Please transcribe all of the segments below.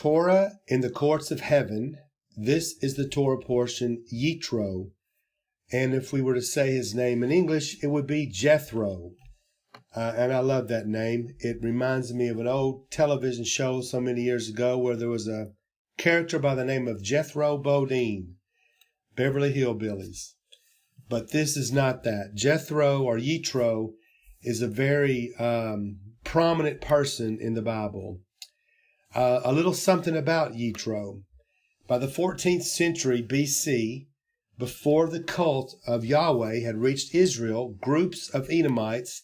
Torah in the courts of heaven. This is the Torah portion, Yitro. And if we were to say his name in English, it would be Jethro. And I love that name. It reminds me of an old television show so many years ago where there was a character by the name of Jethro Bodine, Beverly Hillbillies. But this is not that. Jethro or Yitro is a very prominent person in the Bible. A little something about Yitro. By the 14th century BC, before the cult of Yahweh had reached Israel, groups of Edomites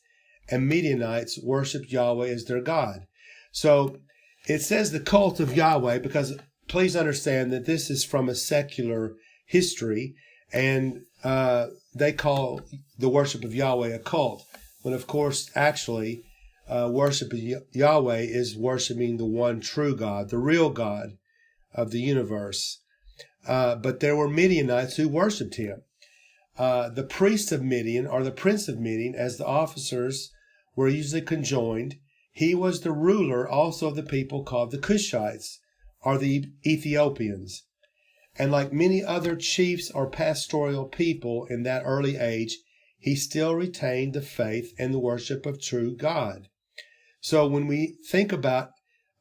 and Midianites worshiped Yahweh as their God. So it says the cult of Yahweh because please understand that this is from a secular history, and they call the worship of Yahweh a cult, when of course actually worship of Yahweh is worshiping the one true God, the real God of the universe. But there were Midianites who worshipped him. The priests of Midian, or the prince of Midian, as the officers were usually conjoined, he was the ruler also of the people called the Cushites, or the Ethiopians. And like many other chiefs or pastoral people in that early age, he still retained the faith and the worship of true God. So when we think about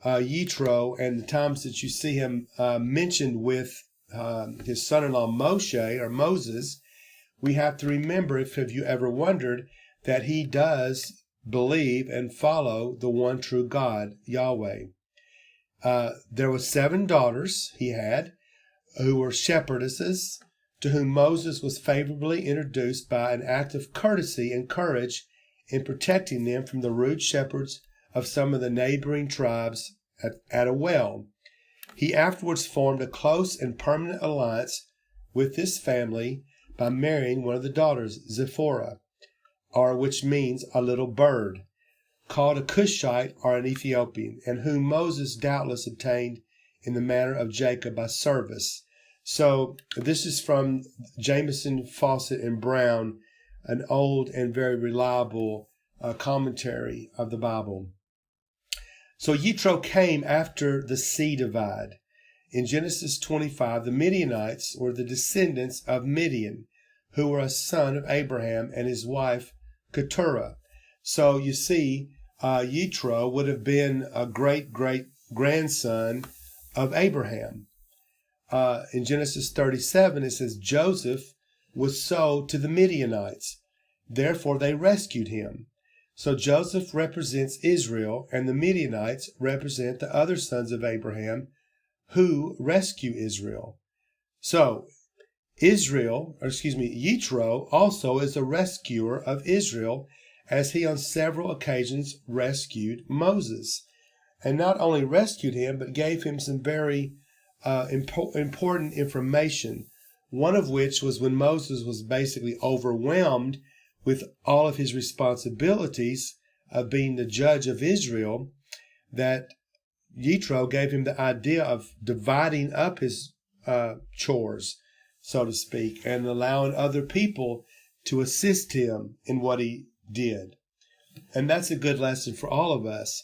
Yitro and the times that you see him mentioned with his son-in-law Moshe or Moses, we have to remember, if have you ever wondered, that he does believe and follow the one true God, Yahweh. There were 7 daughters he had who were shepherdesses, to whom Moses was favorably introduced by an act of courtesy and courage in protecting them from the rude shepherds of some of the neighboring tribes at a well. He afterwards formed a close and permanent alliance with this family by marrying one of the daughters, Zipporah, or which means a little bird, called a Cushite or an Ethiopian, and whom Moses doubtless obtained in the manner of Jacob by service. So this is from Jameson, Fawcett, and Brown, an old and very reliable commentary of the Bible. So Yitro came after the sea divide. In Genesis 25, the Midianites were the descendants of Midian, who were a son of Abraham and his wife Keturah. So you see, Yitro would have been a great-great-grandson of Abraham. In Genesis 37, it says, Joseph was sold to the Midianites. Therefore, they rescued him. So Joseph represents Israel, and the Midianites represent the other sons of Abraham who rescue Israel. So Yitro also is a rescuer of Israel, as he on several occasions rescued Moses. And not only rescued him, but gave him some very important information, one of which was when Moses was basically overwhelmed with all of his responsibilities of being the judge of Israel, that Yitro gave him the idea of dividing up his chores, so to speak, and allowing other people to assist him in what he did. And that's a good lesson for all of us.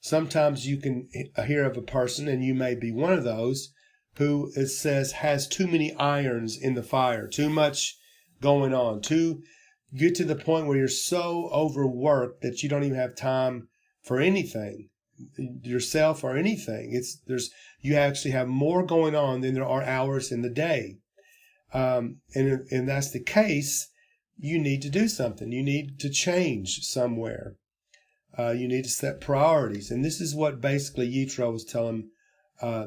Sometimes you can hear of a person, and you may be one of those, who it says has too many irons in the fire, too much going on, get to the point where you're so overworked that you don't even have time for anything, yourself or anything. You actually have more going on than there are hours in the day. And that's the case, you need to do something. You need to change somewhere. You need to set priorities. And this is what basically Yitro was telling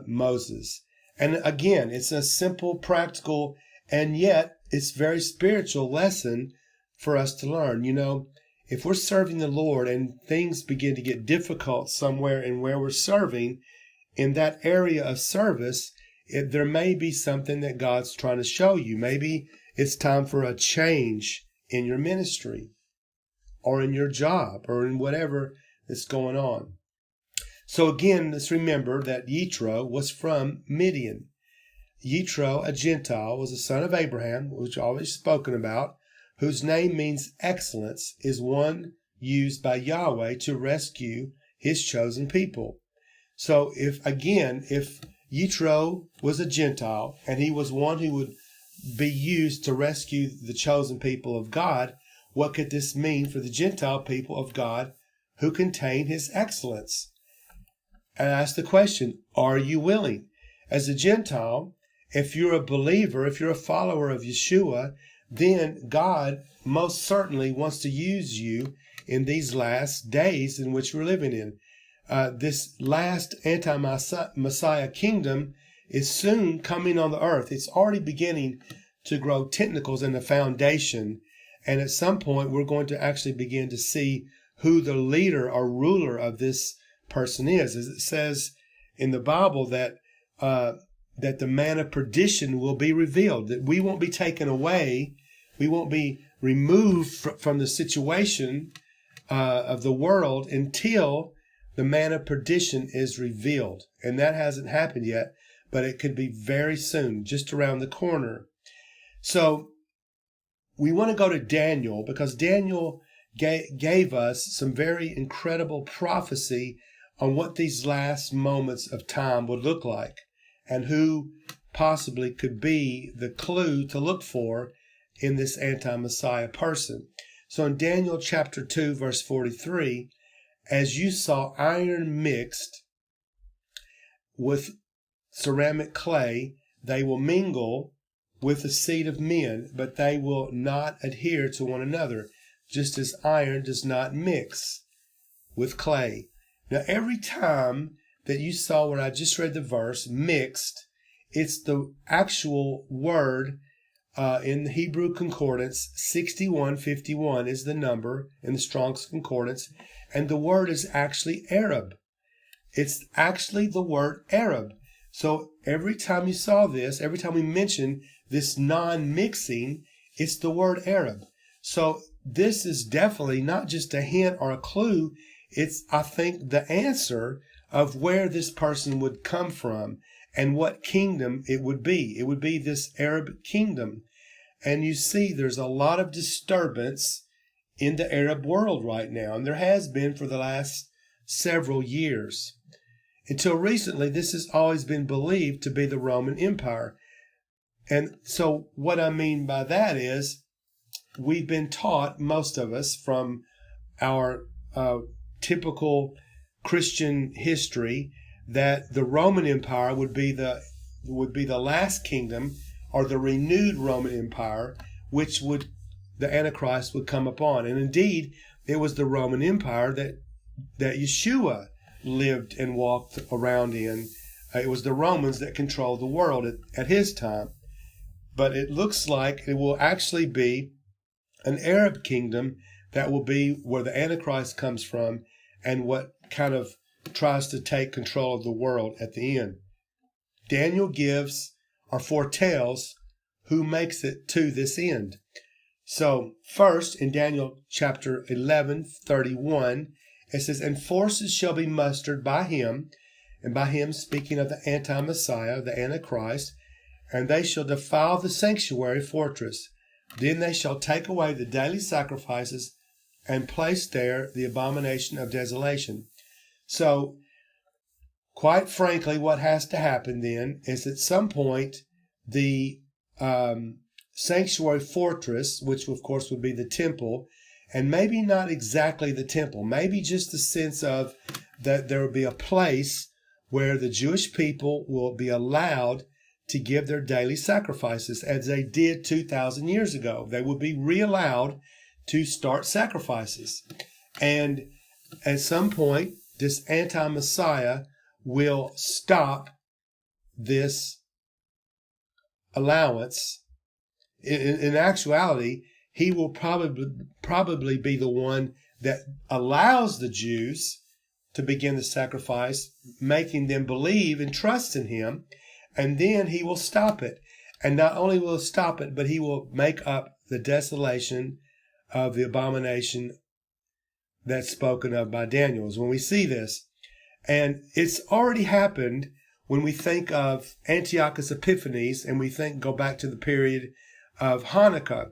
Moses. And again, it's a simple, practical, and yet it's very spiritual lesson for us to learn. You know, if we're serving the Lord and things begin to get difficult somewhere in where we're serving, in that area of service, there may be something that God's trying to show you. Maybe it's time for a change in your ministry, or in your job, or in whatever is going on. So again, let's remember that Yitro was from Midian. Yitro, a Gentile, was a son of Abraham, which I've always spoken about, whose name means excellence, is one used by Yahweh to rescue his chosen people. So if Yitro was a Gentile and he was one who would be used to rescue the chosen people of God, what could this mean for the Gentile people of God who contain his excellence? And I ask the question, are you willing? As a Gentile, if you're a believer, if you're a follower of Yeshua, then God most certainly wants to use you in these last days in which we're living in. This last anti-Messiah kingdom is soon coming on the earth. It's already beginning to grow tentacles in the foundation. And at some point, we're going to actually begin to see who the leader or ruler of this person is. As it says in the Bible that the man of perdition will be revealed, that we won't be taken away, we won't be removed from the situation of the world until the man of perdition is revealed. And that hasn't happened yet, but it could be very soon, just around the corner. So we want to go to Daniel because Daniel gave us some very incredible prophecy on what these last moments of time would look like and who possibly could be the clue to look for in this anti-Messiah person. So in Daniel chapter 2, verse 43, as you saw iron mixed with ceramic clay, they will mingle with the seed of men, but they will not adhere to one another, just as iron does not mix with clay. Now, every time that you saw where I just read the verse, mixed, it's the actual word in the Hebrew Concordance. 6151 is the number in the Strong's Concordance, and the word is actually Arab. It's actually the word Arab. So every time you saw this, every time we mention this non-mixing, it's the word Arab. So this is definitely not just a hint or a clue. It's, I think, the answer of where this person would come from and what kingdom it would be. It would be this Arab kingdom. And you see, there's a lot of disturbance in the Arab world right now, and there has been for the last several years. Until recently, this has always been believed to be the Roman Empire. And so what I mean by that is we've been taught, most of us, from our typical Christian history, that the Roman Empire would be the last kingdom, or the renewed Roman Empire, which the Antichrist would come upon. And indeed, it was the Roman Empire that Yeshua lived and walked around in. It was the Romans that controlled the world at his time. But it looks like it will actually be an Arab kingdom that will be where the Antichrist comes from and what kind of tries to take control of the world at the end. Daniel gives or foretells who makes it to this end. So first, in Daniel chapter 11:31, it says, "And forces shall be mustered by him," and by him speaking of the anti-Messiah, the Antichrist, "and they shall defile the sanctuary fortress. Then they shall take away the daily sacrifices and place there the abomination of desolation." So, quite frankly, what has to happen then is at some point the sanctuary fortress, which of course would be the temple, and maybe not exactly the temple, maybe just the sense of that there will be a place where the Jewish people will be allowed to give their daily sacrifices as they did 2,000 years ago. They will be re-allowed to start sacrifices. And at some point, this anti-Messiah will stop this allowance. In actuality, he will probably be the one that allows the Jews to begin the sacrifice, making them believe and trust in him, and then he will stop it. And not only will he stop it, but he will make up the desolation of the abomination that's spoken of by Daniel. When we see this, and it's already happened when we think of Antiochus Epiphanes, and we go back to the period of Hanukkah,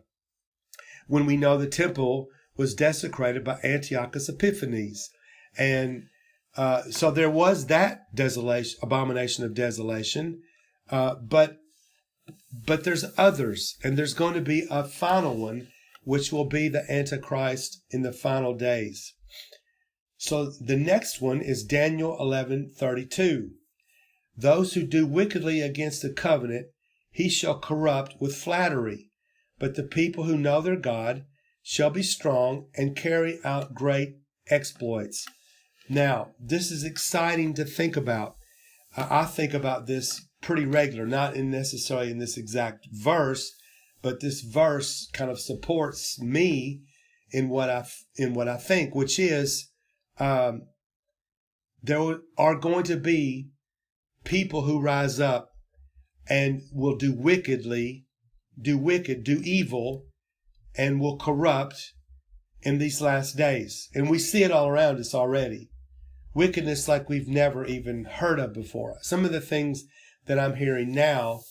when we know the temple was desecrated by Antiochus Epiphanes. And So there was that desolation, abomination of desolation, but there's others, and there's going to be a final one, which will be the Antichrist in the final days. So the next one is Daniel 11:32. Those who do wickedly against the covenant, he shall corrupt with flattery. But the people who know their God shall be strong and carry out great exploits. Now, this is exciting to think about. I think about this pretty regular, not necessarily in this exact verse, but this verse kind of supports me in what I think, which is there are going to be people who rise up and will do evil, and will corrupt in these last days. And we see it all around us already. Wickedness like we've never even heard of before. Some of the things that I'm hearing now,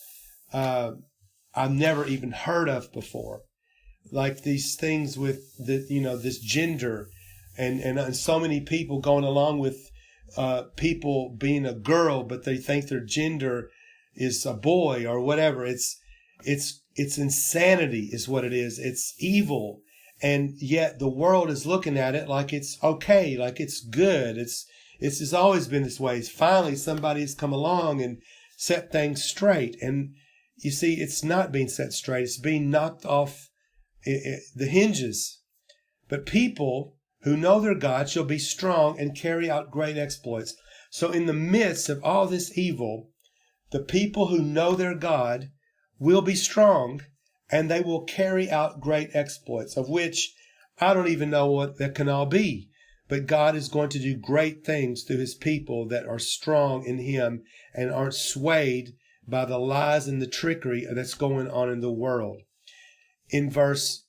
I've never even heard of before. Like these things with this gender and so many people going along with people being a girl, but they think their gender is a boy or whatever. It's insanity is what it is. It's evil. And yet the world is looking at it like it's okay, like it's good. It's always been this way. Finally, somebody's come along and set things straight. And you see, it's not being set straight. It's being knocked off the hinges. But people who know their God shall be strong and carry out great exploits. So in the midst of all this evil, the people who know their God will be strong, and they will carry out great exploits, of which I don't even know what that can all be. But God is going to do great things through his people that are strong in him and aren't swayed by the lies and the trickery that's going on in the world. In verse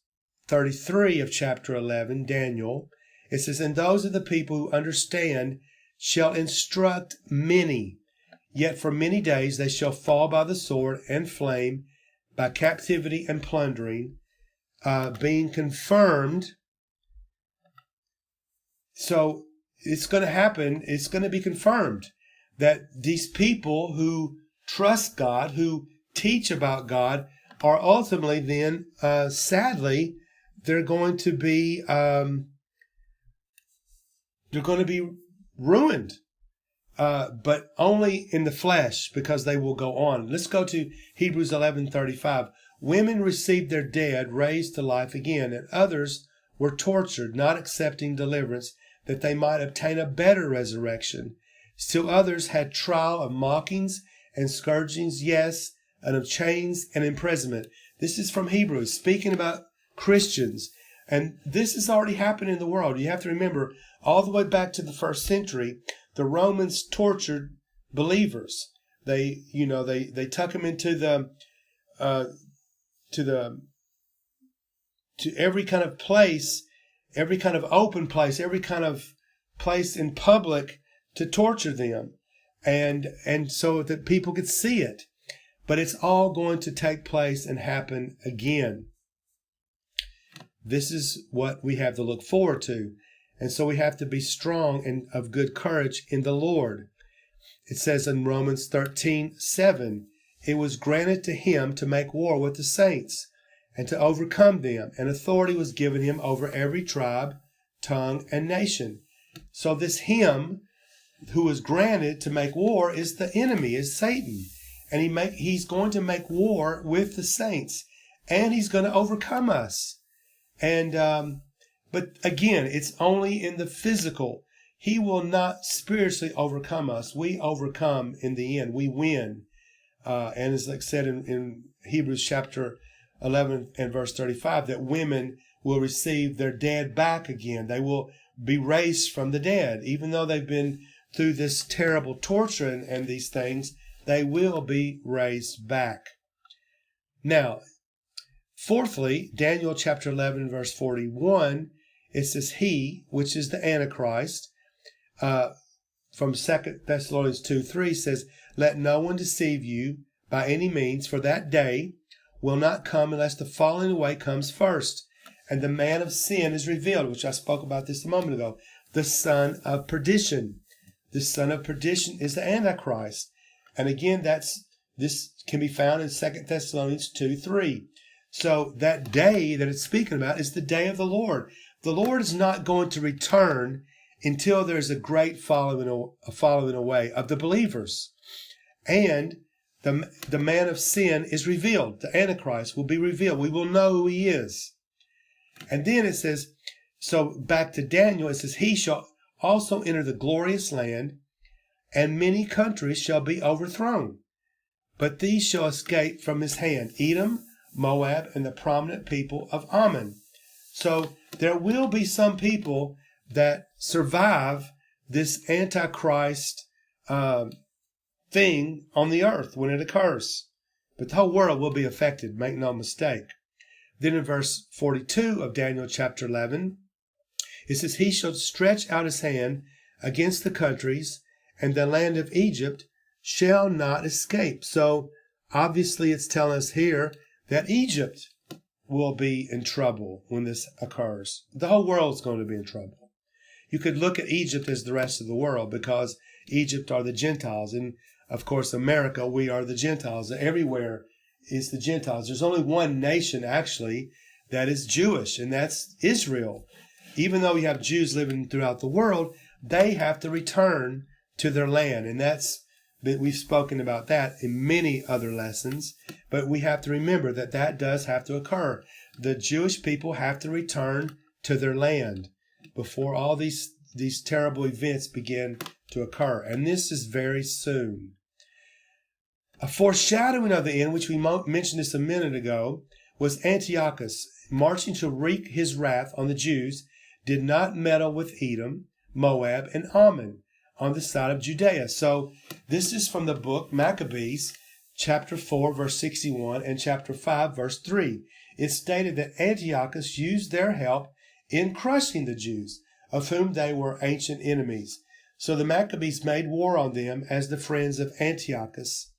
33 of chapter 11, Daniel, it says, "And those of the people who understand shall instruct many. Yet for many days they shall fall by the sword and flame, by captivity and plundering, being confirmed." So it's going to happen. It's going to be confirmed that these people who trust God, who teach about God, are ultimately then, sadly, they're going to be ruined. But only in the flesh, because they will go on. Let's go to Hebrews 11:35. Women received their dead raised to life again, and others were tortured, not accepting deliverance, that they might obtain a better resurrection. Still others had trial of mockings and scourgings, yes, and of chains and imprisonment. This is from Hebrews, speaking about Christians. And this has already happened in the world. You have to remember, all the way back to the first century, the Romans tortured believers. They tuck them into to every kind of place, every kind of open place, every kind of place in public to torture them, and so that people could see it. But it's all going to take place and happen again. This is what we have to look forward to. And so we have to be strong and of good courage in the Lord. It says in Romans 13:7, "It was granted to him to make war with the saints and to overcome them, and authority was given him over every tribe, tongue, and nation." So this him who was granted to make war is the enemy, is Satan. And he's going to make war with the saints, and he's going to overcome us. And but again, it's only in the physical. He will not spiritually overcome us. We overcome in the end. We win. And it's like said in Hebrews chapter 11 and verse 35, that women will receive their dead back again. They will be raised from the dead. Even though they've been through this terrible torture and these things, they will be raised back. Now, fourthly, Daniel chapter 11 verse 41, it says, "He," which is the Antichrist, from 2 Thessalonians 2:3 says, "Let no one deceive you by any means, for that day will not come unless the falling away comes first, and the man of sin is revealed," which I spoke about this a moment ago, "the son of perdition." the son of perdition is the Antichrist. And again, this can be found in 2 Thessalonians 2:3. So that day that it's speaking about is the day of the Lord. The Lord is not going to return until there's a great following away of the believers. And the man of sin is revealed. The Antichrist will be revealed. We will know who he is. And then it says, so back to Daniel, it says, he shall also enter the glorious land, and many countries shall be overthrown. But these shall escape from his hand, Edom, Moab, and the prominent people of Ammon. So there will be some people that survive this Antichrist thing on the earth when it occurs. But the whole world will be affected, make no mistake. Then in verse 42 of Daniel chapter 11, it says, he shall stretch out his hand against the countries, and the land of Egypt shall not escape. So obviously it's telling us here that Egypt will be in trouble when this occurs. The whole world is going to be in trouble. You could look at Egypt as the rest of the world, because Egypt are the Gentiles. And of course, America, we are the Gentiles. Everywhere is the Gentiles. There's only one nation actually that is Jewish, and that's Israel. Even though we have Jews living throughout the world, they have to return to their land. And we've spoken about that in many other lessons, but we have to remember that does have to occur. The Jewish people have to return to their land before all these terrible events begin to occur. And this is very soon. A foreshadowing of the end, which we mentioned this a minute ago, was Antiochus, marching to wreak his wrath on the Jews, did not meddle with Edom, Moab, and Ammon on the side of Judea. So this is from the book Maccabees, chapter 4, verse 61, and chapter 5, verse 3. It stated that Antiochus used their help in crushing the Jews, of whom they were ancient enemies. So the Maccabees made war on them as the friends of Antiochus.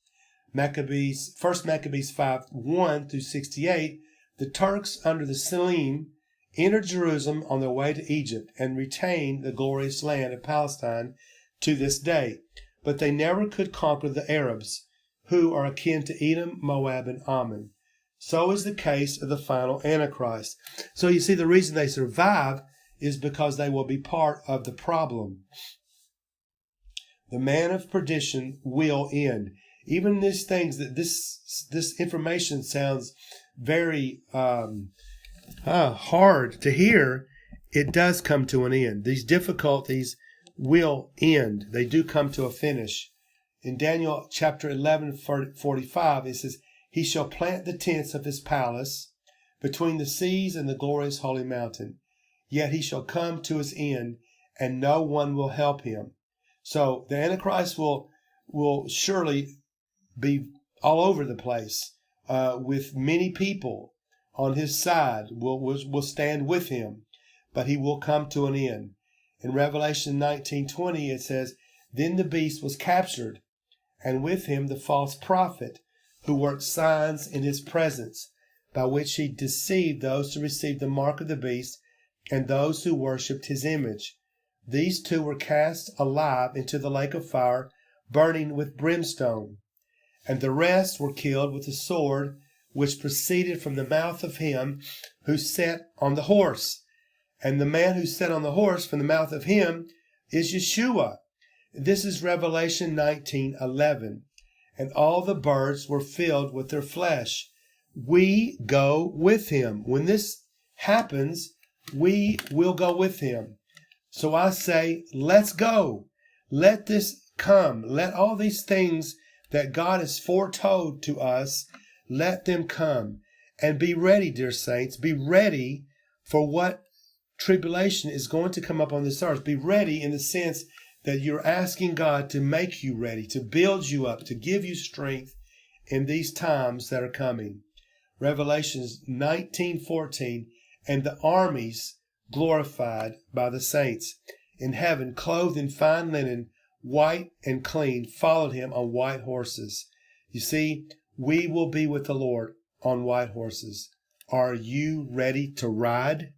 First Maccabees 5, 1 through 68, the Turks under the Selim entered Jerusalem on their way to Egypt and retained the glorious land of Palestine to this day. But they never could conquer the Arabs, who are akin to Edom, Moab, and Ammon. So is the case of the final Antichrist. So you see, the reason they survive is because they will be part of the problem. The man of perdition will end. Even these things, that this information sounds very hard to hear, it does come to an end. These difficulties will end. They do come to a finish. In Daniel chapter 11, 45, it says, he shall plant the tents of his palace between the seas and the glorious holy mountain. Yet he shall come to his end, and no one will help him. So the Antichrist will surely be all over the place, with many people on his side will stand with him, but he will come to an end. In Revelation 19:20, it says, then the beast was captured, and with him the false prophet, who worked signs in his presence, by which he deceived those to receive the mark of the beast and those who worshipped his image. These two were cast alive into the lake of fire, burning with brimstone. And the rest were killed with the sword which proceeded from the mouth of him who sat on the horse. And the man who sat on the horse, from the mouth of him, is Yeshua. This is Revelation 19:11. And all the birds were filled with their flesh. We go with him. When this happens, we will go with him. So I say, let's go. Let this come. Let all these things that God has foretold to us, let them come. And be ready, dear saints. Be ready for what tribulation is going to come up on this earth. Be ready in the sense that you're asking God to make you ready, to build you up, to give you strength in these times that are coming. Revelations 19:14, and the armies glorified by the saints in heaven, clothed in fine linen, white and clean, followed him on white horses. You see, we will be with the Lord on white horses. Are you ready to ride?